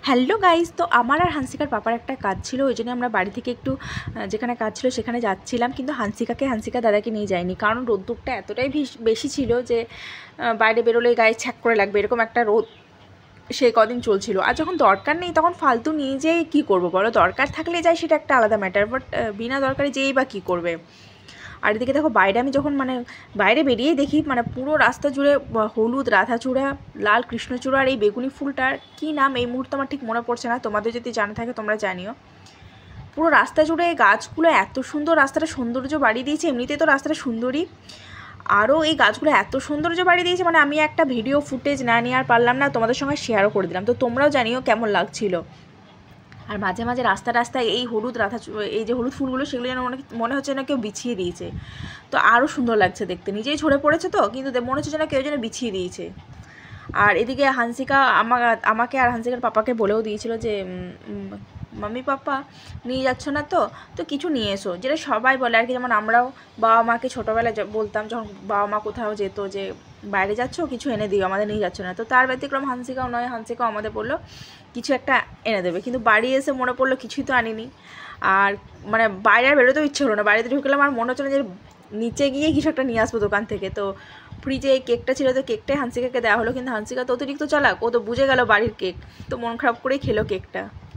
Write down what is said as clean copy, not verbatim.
Hello guys, তো আমার আর হান্সিকার পাপার একটা কাজ ছিল, ওই জন্য আমরা বাড়ি থেকে একটু যেখানে কাজ ছিল সেখানে যাচ্ছিলাম। কিন্তু হান্সিকার দাদাকে নিয়ে যায়নি, কারণ রোদ্দুরটা এতটাই বেশি ছিল যে বাইরে বেরোলে গায়ে ছ্যাক করে লাগবে, এরকম একটা রোদ সেই কদিন চলছিল। আর যখন দরকার নেই তখন ফালতু নিয়ে যেয়ে কী করবো বলো, দরকার থাকলে যাই সেটা একটা আলাদা ম্যাটার, বাট বিনা দরকারে যেই বা কী করবে। আর এদিকে দেখো বাইরে আমি যখন বাইরে বেরিয়েই দেখি পুরো রাস্তা জুড়ে হলুদ রাধাচূড়া, লাল কৃষ্ণচূড়া আর এই বেগুনি ফুলটার কী নাম এই মুহূর্তে আমার ঠিক মনে পড়ছে না, তোমাদের যদি জানা থাকে তোমরা জানিও। পুরো রাস্তা জুড়ে গাছগুলো এত সুন্দর, রাস্তাটা সৌন্দর্য বাড়িয়ে দিয়েছে, এমনিতেই তো রাস্তাটা সুন্দরী, আরও এই গাছগুলো এত সৌন্দর্য বাড়িয়ে দিয়েছে, আমি একটা ভিডিও ফুটেজ না নিয়ে আর পারলাম না, তোমাদের সঙ্গে শেয়ারও করে দিলাম। তো তোমরাও জানিও কেমন লাগছিল। আর মাঝে মাঝে রাস্তায় এই হলুদ এই যে হলুদ ফুলগুলো, সেগুলো যেন মনে হচ্ছে না কেউ বিছিয়ে দিয়েছে, তো আরও সুন্দর লাগছে দেখতে। নিজেই ঝরে পড়েছে তো, কিন্তু মনে হচ্ছে যেন কেউ যেন বিছিয়ে দিয়েছে। আর এদিকে হান্সিকা আমাকে আর হান্সিকার পাপাকে বলেও দিয়েছিল যে মাম্মি পাপা নিয়ে যাচ্ছ না তো তো কিছু নিয়ে এসো, যেটা সবাই বলে আর কি। যেমন আমরাও বাবা মাকে ছোটোবেলায় বলতাম, যখন বাবা মা কোথাও যেত যে বাইরে যাচ্ছ কিছু এনে দিও, আমাদের নিয়ে যাচ্ছ না। তো তার ব্যতিক্রম হান্সিকাও নয়, হান্সিকাও আমাদের বললো কিছু একটা এনে দেবে, কিন্তু বাড়ি এসে মনে পড়লো কিছুই তো আনিনি। আর বাইরে আর বেরোতেও ইচ্ছে হলো না, বাড়িতে ঢুকলাম আর মনে হচ্ছে না যে নিচে গিয়ে কিছু একটা নিয়ে আসবো দোকান থেকে। তো ফ্রিজে এই কেকটা ছিল, তো কেকটাই হান্সিকাকে দেওয়া হলো, কিন্তু হান্সিকা তো অতিরিক্ত চালাক, ও তো বুঝে গেল বাড়ির কেক, তো মন খারাপ করেই খেলো কেকটা।